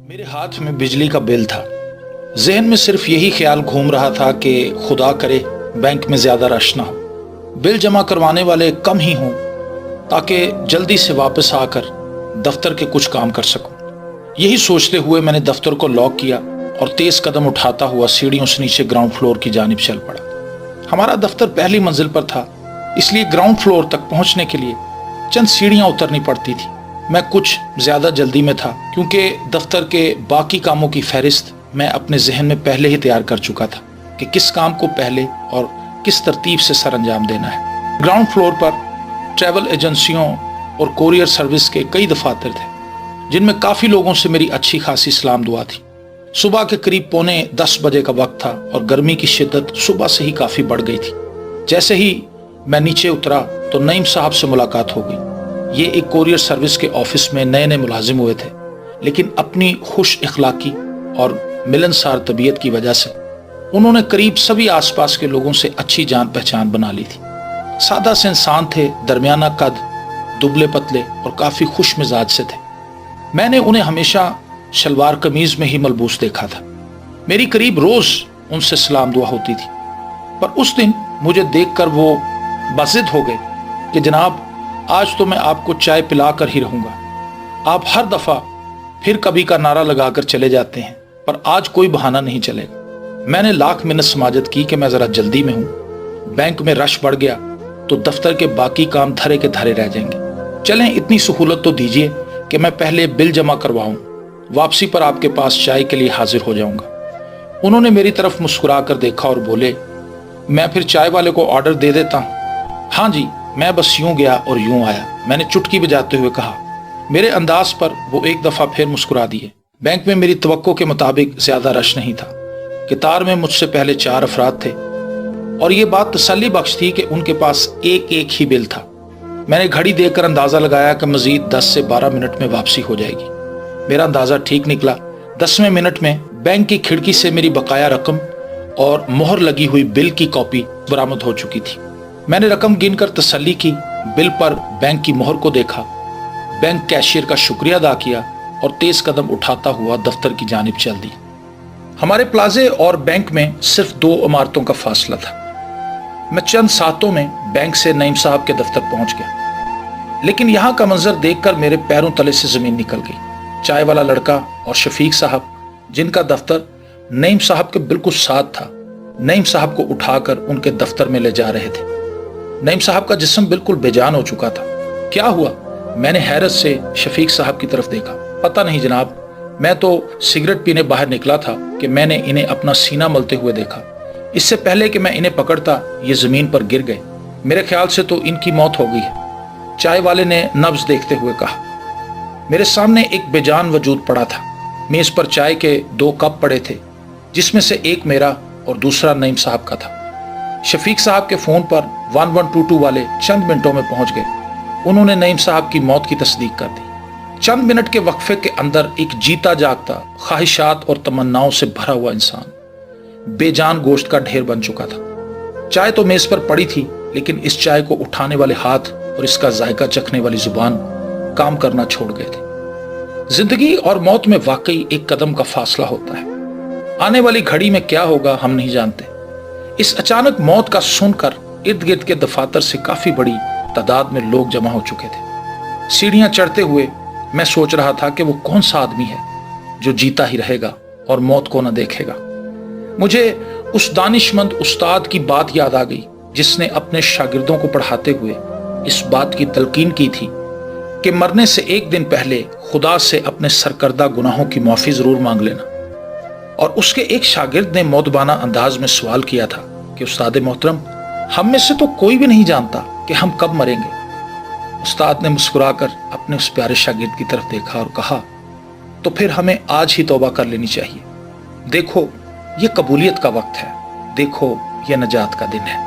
मेरे हाथ में बिजली का बिल था। जहन में सिर्फ यही ख्याल घूम रहा था कि खुदा करे बैंक में ज्यादा रश ना हो, बिल जमा करवाने वाले कम ही हों, ताकि जल्दी से वापस आकर दफ्तर के कुछ काम कर सकूं। यही सोचते हुए मैंने दफ्तर को लॉक किया और तेज कदम उठाता हुआ सीढ़ियों से नीचे ग्राउंड फ्लोर की जानिब चल पड़ा। हमारा दफ्तर पहली मंजिल पर था, इसलिए ग्राउंड फ्लोर तक पहुंचने के लिए चंद सीढ़ियां उतरनी पड़ती थी। मैं कुछ ज्यादा जल्दी में था क्योंकि दफ्तर के बाकी कामों की फहरिस्त मैं अपने जहन में पहले ही तैयार कर चुका था कि किस काम को पहले और किस तरतीब से सर अंजाम देना है। ग्राउंड फ्लोर पर ट्रैवल एजेंसियों और कोरियर सर्विस के कई दफातर थे, जिनमें काफी लोगों से मेरी अच्छी खासी सलाम दुआ थी। सुबह के करीब 9:45 बजे का वक्त था और गर्मी की शिद्दत सुबह से ही काफी बढ़ गई थी। जैसे ही मैं नीचे उतरा तो नईम साहब से मुलाकात हो गई। ये एक कोरियर सर्विस के ऑफिस में नए नए मुलाजिम हुए थे, लेकिन अपनी खुश इखलाकी और मिलनसार तबीयत की वजह से उन्होंने करीब सभी आसपास के लोगों से अच्छी जान पहचान बना ली थी। सादा से इंसान थे, दरमियाना कद, दुबले पतले और काफी खुश मिजाज से थे। मैंने उन्हें हमेशा शलवार कमीज में ही मलबूस देखा था। मेरी करीब रोज उनसे सलाम दुआ होती थी, पर उस दिन मुझे देखकर वो बाजिद हो गए कि जनाब, आज तो मैं आपको चाय पिलाकर ही रहूंगा। आप हर दफा फिर कभी का नारा लगाकर चले जाते हैं, पर आज कोई बहाना नहीं चलेगा। मैंने लाख मिन्नत समाजत की कि मैं जरा जल्दी में हूं। बैंक में रश बढ़ गया तो दफ्तर के बाकी काम धरे के धरे रह जाएंगे। चलें, इतनी सहूलत तो दीजिए कि मैं पहले बिल जमा करवाऊं, वापसी पर आपके पास चाय के लिए हाजिर हो जाऊंगा। उन्होंने मेरी तरफ मुस्कुरा कर देखा और बोले, मैं फिर चाय वाले को ऑर्डर दे देता हूं। हाँ जी, मैं बस यूं गया और यूं आया, मैंने चुटकी बजाते हुए कहा। मेरे अंदाज पर वो एक दफा फिर मुस्कुरा दिए। बैंक में मेरी तवक्को के मुताबिक ज्यादा रश नहीं था। कतार में मुझसे पहले 4 अफराद थे और ये बात तसल्ली बख्श थी कि उनके पास एक एक ही बिल था। मैंने घड़ी देखकर अंदाजा लगाया कि मजीद 10 से 12 मिनट में वापसी हो जाएगी। मेरा अंदाजा ठीक निकला। 10वें मिनट में बैंक की खिड़की से मेरी बकाया रकम और मोहर लगी हुई बिल की कॉपी बरामद हो चुकी थी। मैंने रकम गिनकर तसल्ली की, बिल पर बैंक की मोहर को देखा, बैंक कैशियर का शुक्रिया अदा किया और तेज कदम उठाता हुआ दफ्तर की जानिब चल दी। हमारे प्लाजे और बैंक में सिर्फ 2 इमारतों का फासला था। मैं चंद सातों में बैंक से नईम साहब के दफ्तर पहुंच गया, लेकिन यहां का मंजर देखकर मेरे पैरों तले से जमीन निकल गई। चाय वाला लड़का और शफीक साहब, जिनका दफ्तर नईम साहब के बिल्कुल साथ था, नईम साहब को उठाकर उनके दफ्तर में ले जा रहे थे। नईम साहब का जिस्म बिल्कुल बेजान हो चुका था। क्या हुआ? मैंने हैरत से शफीक साहब की तरफ देखा। पता नहीं जनाब, मैं तो सिगरेट पीने बाहर निकला था कि मैंने इन्हें अपना सीना मलते हुए देखा। इससे पहले कि मैं इन्हें पकड़ता, ये जमीन पर गिर गए। मेरे ख्याल से तो इनकी मौत हो गई है। चाय वाले ने नब्ज देखते हुए कहा। मेरे सामने एक बेजान वजूद पड़ा था। मेज पर चाय के 2 कप पड़े थे, जिसमें से एक मेरा और दूसरा नईम साहब का था। शफीक साहब के फोन पर 1122 वाले चंद मिनटों में पहुंच गए। उन्होंने नईम साहब की मौत की तस्दीक कर दी। चंद मिनट के वक्फे के अंदर एक जीता जागता, ख्वाहिशात और तमन्नाओं से भरा हुआ इंसान बेजान गोश्त का ढेर बन चुका था। चाय तो मेज पर पड़ी थी, लेकिन इस चाय को उठाने वाले हाथ और इसका जायका चखने वाली जुबान काम करना छोड़ गए थे। जिंदगी और मौत में वाकई एक कदम का फासला होता है। आने वाली घड़ी में क्या होगा हम नहीं जानते। इस अचानक मौत का सुनकर इर्द गिर्द के दफातर से काफी बड़ी तादाद में लोग जमा हो चुके थे। सीढ़ियां चढ़ते हुए मैं सोच रहा था कि वो कौन सा आदमी है जो जीता ही रहेगा और मौत को न देखेगा। मुझे उस दानिशमंद उस्ताद की बात याद आ गई, जिसने अपने शागिर्दों को पढ़ाते हुए इस बात की तलकीन की थी कि मरने से एक दिन पहले खुदा से अपने सरकर्दा गुनाहों की माफी जरूर मांग लेना। और उसके एक शागिर्द ने मौदबाना अंदाज में सवाल किया था कि उस्ताद मोहतरम, हम में से तो कोई भी नहीं जानता कि हम कब मरेंगे। उस्ताद ने मुस्कुराकर अपने उस प्यारे शागिर्द की तरफ देखा और कहा, तो फिर हमें आज ही तौबा कर लेनी चाहिए। देखो, ये कबूलियत का वक्त है। देखो, ये नजात का दिन है।